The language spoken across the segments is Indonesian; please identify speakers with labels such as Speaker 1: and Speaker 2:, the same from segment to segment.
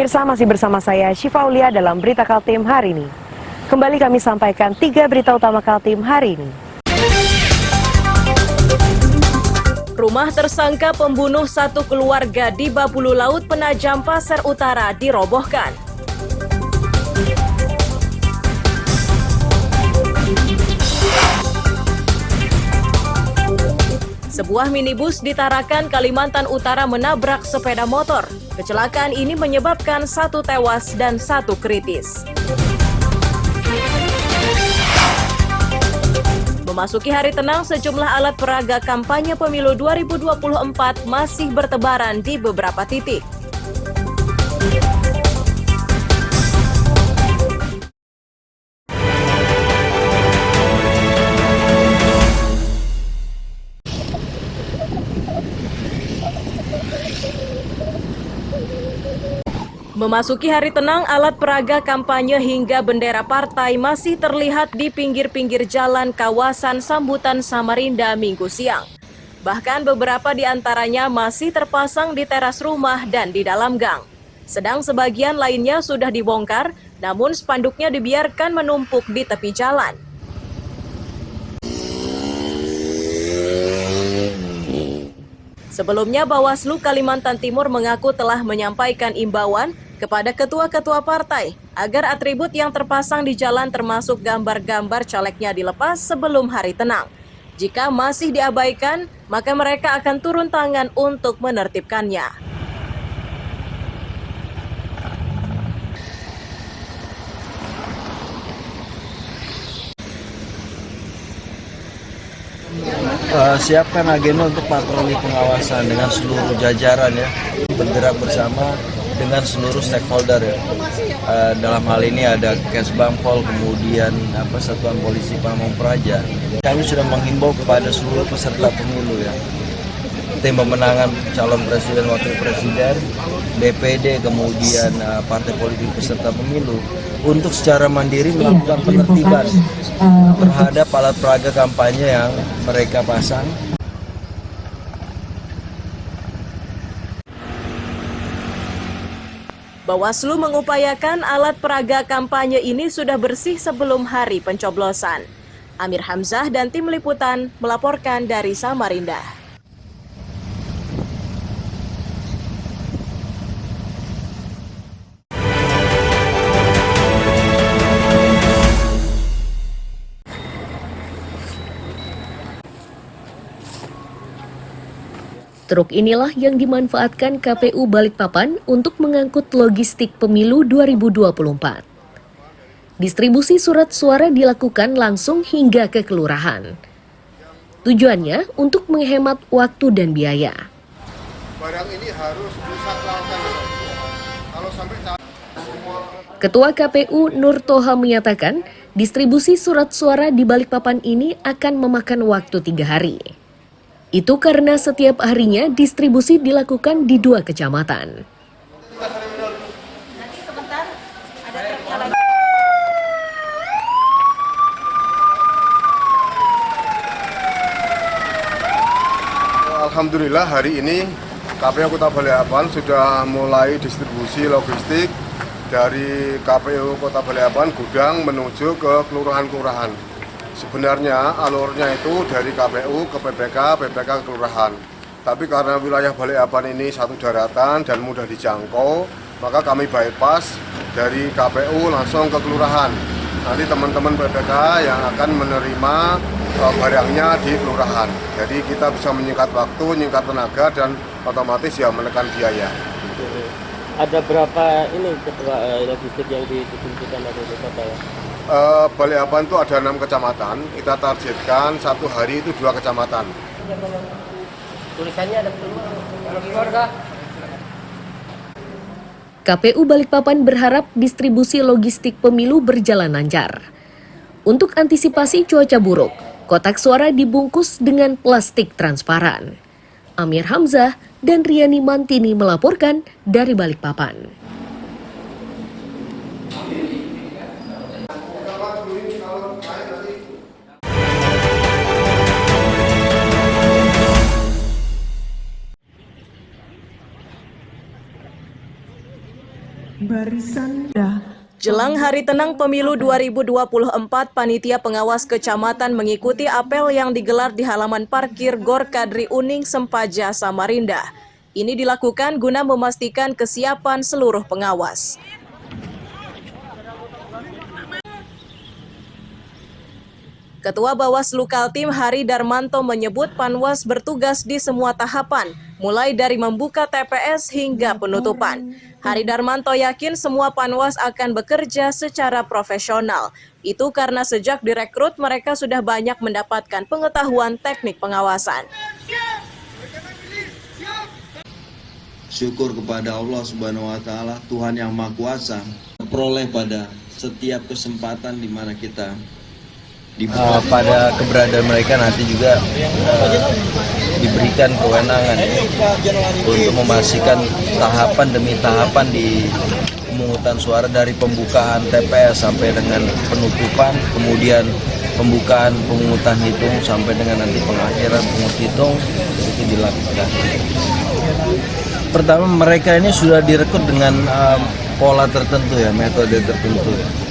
Speaker 1: Pemirsa, masih bersama saya Syifa Aulia dalam Berita Kaltim hari ini. Kembali kami sampaikan 3 berita utama Kaltim hari ini.
Speaker 2: Rumah tersangka pembunuh satu keluarga di Babulu Laut Penajam Pasir Utara dirobohkan. Sebuah minibus di Tarakan, Kalimantan Utara menabrak sepeda motor. Kecelakaan ini menyebabkan 1 tewas dan 1 kritis. Memasuki hari tenang, sejumlah alat peraga kampanye pemilu 2024 masih bertebaran di beberapa titik. Memasuki hari tenang, alat peraga kampanye hingga bendera partai masih terlihat di pinggir-pinggir jalan kawasan Sambutan Samarinda Minggu siang. Bahkan beberapa di antaranya masih terpasang di teras rumah dan di dalam gang. Sedang sebagian lainnya sudah dibongkar, namun spanduknya dibiarkan menumpuk di tepi jalan. Sebelumnya, Bawaslu Kalimantan Timur mengaku telah menyampaikan imbauan kepada ketua-ketua partai agar atribut yang terpasang di jalan termasuk gambar-gambar calegnya dilepas sebelum hari tenang. Jika masih diabaikan, maka mereka akan turun tangan untuk menertibkannya.
Speaker 3: Siapkan agenda untuk patroli pengawasan dengan seluruh jajaran ya, bergerak bersama dengan seluruh stakeholder ya. Dalam hal ini ada Kesbangpol, kemudian Satuan Polisi Pamong Praja. Kami sudah menghimbau kepada seluruh peserta pemilu ya, tim pemenangan calon presiden, wakil presiden, DPD, kemudian partai politik peserta pemilu untuk secara mandiri melakukan penertiban terhadap alat peraga kampanye yang mereka pasang.
Speaker 2: Bawaslu mengupayakan alat peraga kampanye ini sudah bersih sebelum hari pencoblosan. Amir Hamzah dan tim liputan melaporkan dari Samarinda.
Speaker 4: Truk inilah yang dimanfaatkan KPU Balikpapan untuk mengangkut logistik pemilu 2024. Distribusi surat suara dilakukan langsung hingga ke kelurahan. Tujuannya untuk menghemat waktu dan biaya.
Speaker 5: Barang ini harus rusak lautan. Kalau sampai
Speaker 4: Ketua KPU Nur Toha menyatakan, distribusi surat suara di Balikpapan ini akan memakan waktu 3 hari. Itu karena setiap harinya distribusi dilakukan di 2 kecamatan.
Speaker 5: Alhamdulillah hari ini KPU Kota Balikpapan sudah mulai distribusi logistik dari KPU Kota Balikpapan gudang menuju ke kelurahan-kelurahan. Sebenarnya alurnya itu dari KPU ke PPK, PPK ke kelurahan. Tapi karena wilayah Balikpapan ini satu daratan dan mudah dijangkau, maka kami bypass dari KPU langsung ke kelurahan. Nanti teman-teman PPK yang akan menerima barangnya di kelurahan. Jadi kita bisa menyingkat waktu, menyingkat tenaga, dan otomatis ya menekan biaya.
Speaker 6: Ada berapa ini ketua logistik yang didistribusikan oleh kota ya?
Speaker 5: Balikpapan itu ada 6 kecamatan, kita targetkan satu hari itu 2 kecamatan.
Speaker 6: Tulisannya ada keluarga.
Speaker 4: KPU Balikpapan berharap distribusi logistik pemilu berjalan lancar. Untuk antisipasi cuaca buruk, kotak suara dibungkus dengan plastik transparan. Amir Hamzah dan Riani Mantini melaporkan dari Balikpapan.
Speaker 7: barisan
Speaker 2: Jelang Hari Tenang Pemilu 2024, Panitia Pengawas Kecamatan mengikuti apel yang digelar di halaman parkir Gor Kadri Uning, Sempaja, Samarinda. Ini dilakukan guna memastikan kesiapan seluruh pengawas. Ketua Bawaslu Kaltim Hari Darmanto menyebut Panwas bertugas di semua tahapan, mulai dari membuka TPS hingga penutupan. Hari Darmanto yakin semua Panwas akan bekerja secara profesional. Itu karena sejak direkrut mereka sudah banyak mendapatkan pengetahuan teknik pengawasan.
Speaker 3: Syukur kepada Allah Subhanahu wa taala, Tuhan yang Maha Kuasa, peroleh pada setiap kesempatan di mana kita pada keberadaan mereka nanti juga diberikan kewenangan untuk memastikan tahapan demi tahapan di pemungutan suara, dari pembukaan TPS sampai dengan penutupan, kemudian pembukaan pemungutan hitung sampai dengan nanti pengakhiran pemungut hitung itu dilakukan. Pertama, mereka ini sudah direkrut dengan pola tertentu ya, metode tertentu ya.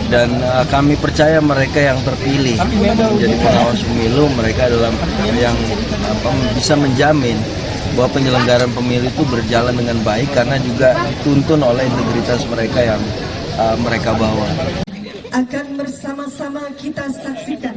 Speaker 3: Dan kami percaya mereka yang terpilih menjadi pengawas pemilu, mereka adalah yang bisa menjamin bahwa penyelenggaraan pemilu itu berjalan dengan baik karena juga dituntun oleh integritas mereka yang mereka bawa.
Speaker 7: akan bersama-sama kita saksikan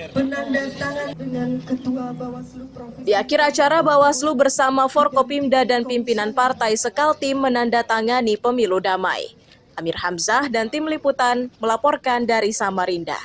Speaker 7: penandatangan dengan Ketua Bawaslu Provinsi.
Speaker 2: Di akhir acara, Bawaslu bersama Forkopimda dan pimpinan partai Sekaltim menandatangani pemilu damai. Amir Hamzah dan tim liputan melaporkan dari Samarinda.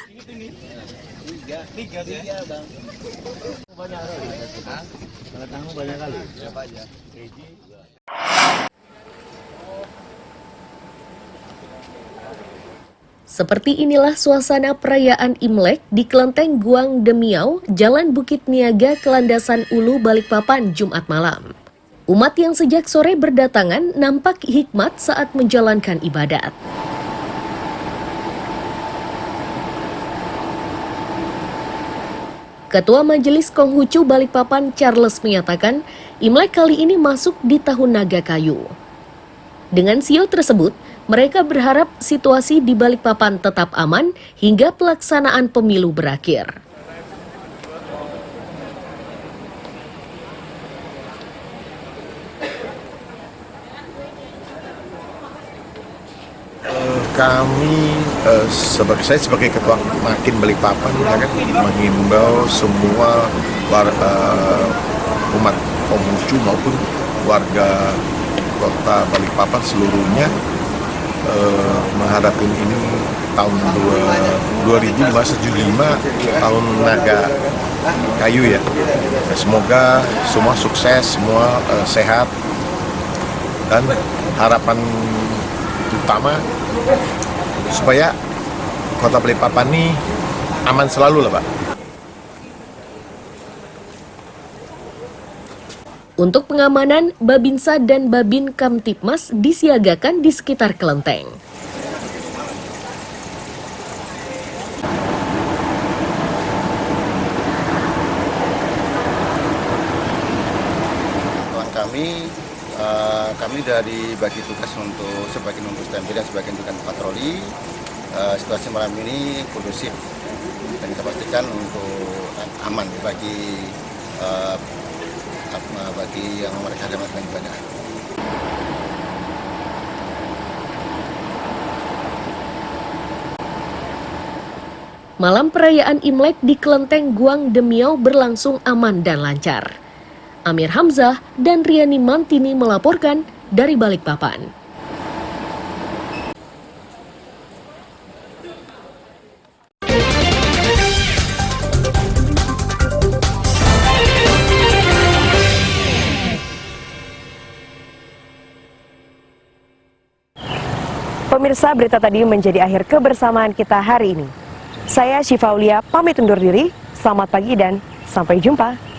Speaker 4: Seperti inilah suasana perayaan Imlek di Kelenteng Guang Demiau, Jalan Bukit Niaga, Kelandasan Ulu, Balikpapan, Jumat malam. Umat yang sejak sore berdatangan nampak hikmat saat menjalankan ibadat. Ketua Majelis Konghucu Balikpapan Charles menyatakan, Imlek kali ini masuk di tahun naga kayu. Dengan sio tersebut, mereka berharap situasi di Balikpapan tetap aman hingga pelaksanaan pemilu berakhir.
Speaker 8: Kami saya sebagai ketua Makin Balikpapan ya kan, menghimbau semua umat Konghucu maupun warga kota Balikpapan seluruhnya menghadapi ini tahun 2075, tahun naga kayu ya. Semoga semua sukses, semua sehat, dan harapan utama supaya kota Balikpapan ini aman selalu lah Pak.
Speaker 4: Untuk pengamanan, Babinsa dan Babin Kamtipmas disiagakan di sekitar kelenteng.
Speaker 9: Kami sudah dibagi tugas untuk sebagian untuk standby dan sebagian untuk patroli. Situasi malam ini kondusif dan kita pastikan untuk aman bagi yang mereka ada melakukan ibadah.
Speaker 4: Malam perayaan Imlek di Kelenteng Guang Demiau berlangsung aman dan lancar. Amir Hamzah dan Riani Mantini melaporkan dari Balikpapan.
Speaker 1: Pemirsa, berita tadi menjadi akhir kebersamaan kita hari ini. Saya Syifa Aulia pamit undur diri. Selamat pagi dan sampai jumpa.